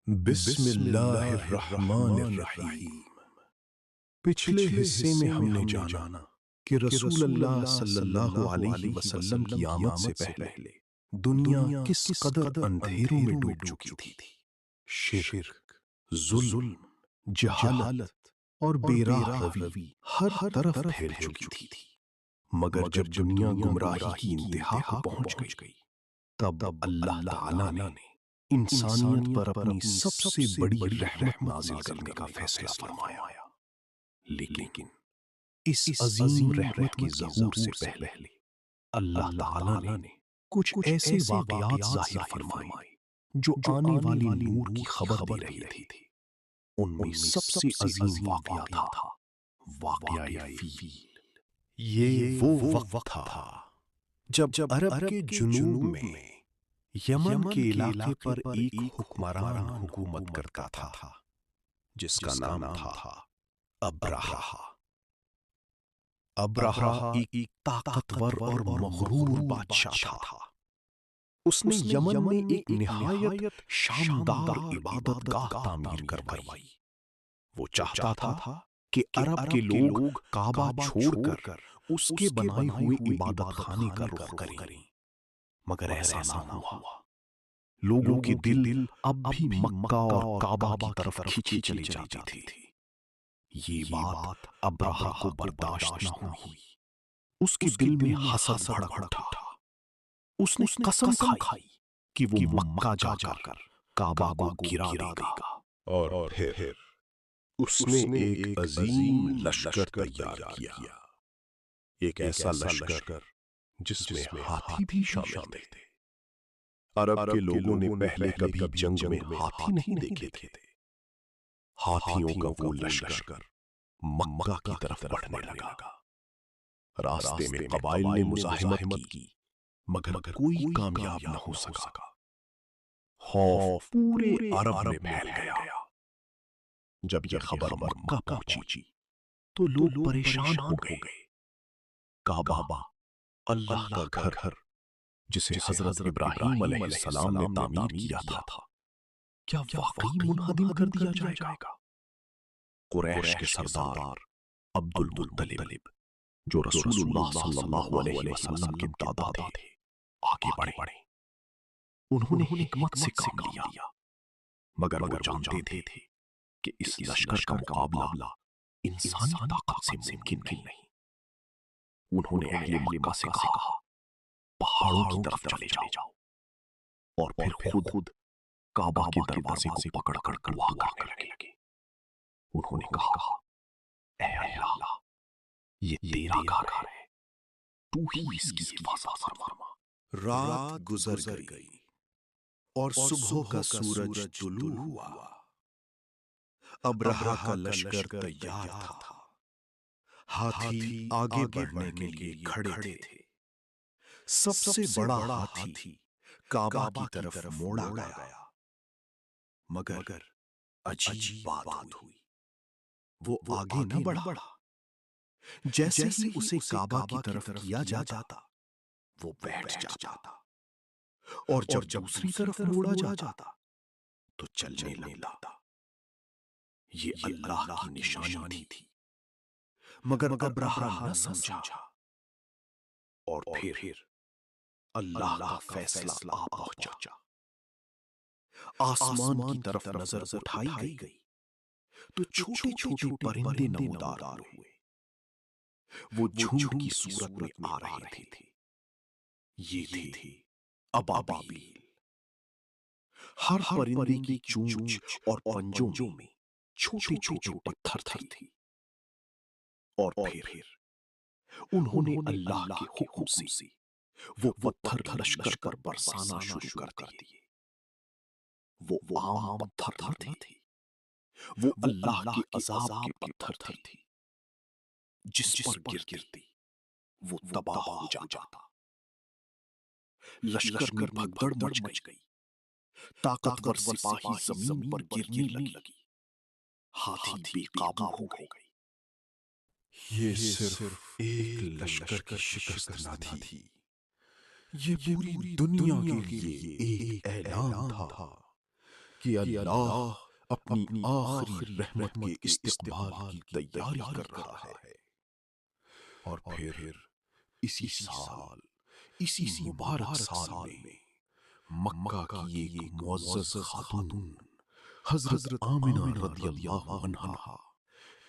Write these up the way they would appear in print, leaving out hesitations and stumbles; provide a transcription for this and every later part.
بسم اللہ الرحمن الرحیم۔ پچھلے حصے میں ہم نے جانا کہ رسول اللہ صلی اللہ علیہ وسلم کی آمد سے پہلے دنیا کس قدر اندھیروں میں ڈوب چکی تھی۔ شرک، ظلم، جہالت اور بے راہ روی ہر طرف پھیل چکی تھی۔ مگر جب دنیا گمراہی کی انتہا کو پہنچ گئی تب اللہ تعالیٰ نے انسانیت پر اپنی سب سے بڑی رحمت نازل کرنے کا فیصلہ فرمایا۔ لیکن اس عظیم رحمت کے ظہور سے پہلے اللہ تعالیٰ نے کچھ ایسے واقعات ظاہر فرمائے جو آنے والے نور کی خبر دے رہے تھے۔ ان میں سب سے عظیم واقعہ تھا واقعہ فیل۔ یہ وہ وقت تھا جب عرب کے جنوب میں یمن کے علاقے پر ایک حکمران حکومت کرتا تھا جس کا نام تھا ابرہہ۔ ابرہہ ایک طاقتور اور مغرور بادشاہ تھا۔ اس نے یمن میں ایک نہایت شاندار عبادت گاہ تعمیر کروائی۔ وہ چاہتا تھا کہ عرب کے لوگ کعبہ چھوڑ کر اس کے بنائے ہوئے عبادت خانے کا رخ کریں، مگر ایسا نہ ہوا۔ لوگوں کے دل اب بھی مکہ اور کعبہ کی طرف کھینچے چلے جاتے تھے۔ یہ بات ابرہہ کو برداشت نہ ہوئی۔ اس کے دل میں حسد بھڑک اٹھا۔ اس نے قسم کھائی کہ وہ مکہ جا کر کعبہ کو گرا دے گا۔ اور پھر اس نے ایک عظیم لشکر تیار کیا، ایک ایسا لشکر جس میں ہاتھی بھی شامل تھے۔ عرب کے لوگوں نے پہلے کبھی جنگ میں ہاتھی نہیں دیکھے تھے۔ ہاتھیوں کا وہ لشکر مکہ کی طرف بڑھنے لگا۔ راستے میں قبائل نے مزاحمت کی مگر کوئی کامیاب نہ ہو سکا۔ خوف پورے عرب میں پھیل گیا۔ جب یہ خبر مکہ پہنچی تو لوگ پریشان ہو گئے۔ کعبہ اللہ کا گھر جسے حضرت ابراہیم علیہ السلام نے تعمیر کیا تھا، کیا واقعی منہدم کر دیا جائے گا؟ قریش کے سردار عبد المطلب جو رسول اللہ صلی اللہ علیہ وسلم کے دادا تھے آگے بڑھے۔ انہوں نے حکمت سے کام لیا مگر وہ جانتے تھے کہ اس لشکر کا مقابلہ انسانی طاقت سے ممکن نہیں۔ انہوں نے اہل مکہ سے کہا پہاڑوں کی طرف چلے جاؤ اور پھر خود کعبہ کے دروازے کو پکڑ کر دعا کرنے لگے۔ انہوں نے کہا اے اللہ، یہ تیرا گھر ہے، تو ہی اس کی حفاظت فرما۔ رات گزر گئی اور صبح کا سورج طلوع ہوا۔ ابرہہ کا لشکر تیار تھا۔ ہاتھی آگے بڑھنے کے لیے کھڑے تھے۔ سب سے بڑا ہاتھی کعبہ کی طرف موڑا گیا، مگر عجیب بات ہوئی۔ وہ آگے نہ بڑھا۔ جیسے ہی اسے کعبہ کی طرف کیا جاتا وہ بیٹھ جاتا، اور جب دوسری طرف موڑا جاتا تو چلنے لگتا۔ یہ اللہ کی نشانی تھی مگر ابرہہ نہ سمجھا۔ اور پھر اللہ کا فیصلہ آ پہنچا۔ آسمان کی طرف نظر اٹھائی گئی تو چھوٹے چھوٹے پرندے نمودار ہوئے۔ وہ جھنڈ کی صورت میں آ رہے تھے۔ یہ تھے ابابیل۔ ہر پرندے کی چونچ اور پنجوں میں چھوٹے چھوٹے پتھر تھے۔ اور پھر انہوں نے اللہ کے حکم سے وہ پتھر لشکر پر برسانا شروع کر دیے۔ وہ عام پتھر نہ تھے، وہ اللہ کے عذاب کے پتھر تھے۔ جس پر گرتے وہ تباہ ہو جاتا۔ لشکر میں بھگدڑ مچ گئی۔ طاقتور سپاہی زمین پر گرنے لگی۔ ہاتھی بے قابو ہو گئے۔ یہ صرف ایک لشکر کی شکست نہ تھی، یہ پوری دنیا کے لیے ایک اعلان تھا کہ اللہ اپنی آخری رحمت کے استقبال کی تیاری کر رہا ہے۔ اور پھر اسی سال، اسی مبارک سال میں مکہ کی ایک معزز خاتون حضرت آمنہ رضی اللہ عنہا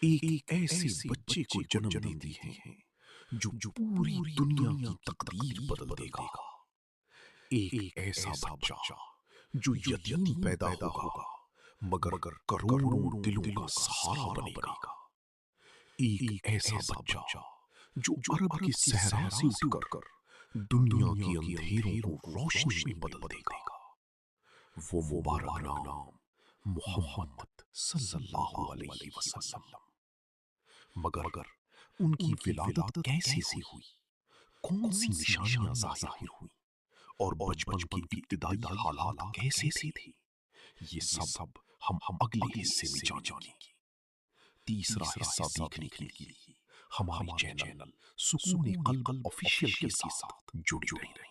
ایک ایسے بچے کو جنم دیتی ہیں جو پوری دنیا کی تقدیر بدل دے گا۔ ایک ایسا بچہ جو یتیم پیدا ہوگا مگر کروڑوں دلوں کا سہارا بنے گا۔ ایک ایسا بچہ جو عرب کے صحرا سے اٹھ کر دنیا کے اندھیروں کو روشنی میں بدل دے گا۔ وہ مبارک نام محمد صلی اللہ علیہ وسلم۔ مگر ان کی ولادت کیسے ہوئی، کون سی نشانیاں ظاہر ہوئی اور بچپن کی ابتدائی حالات کیسے تھے، یہ سب ہم اگلے حصے میں جانیں گے۔ تیسرا حصہ دیکھنے کے لیے ہمارے چینل سکون قلب آفیشیل کے ساتھ جڑے رہیں۔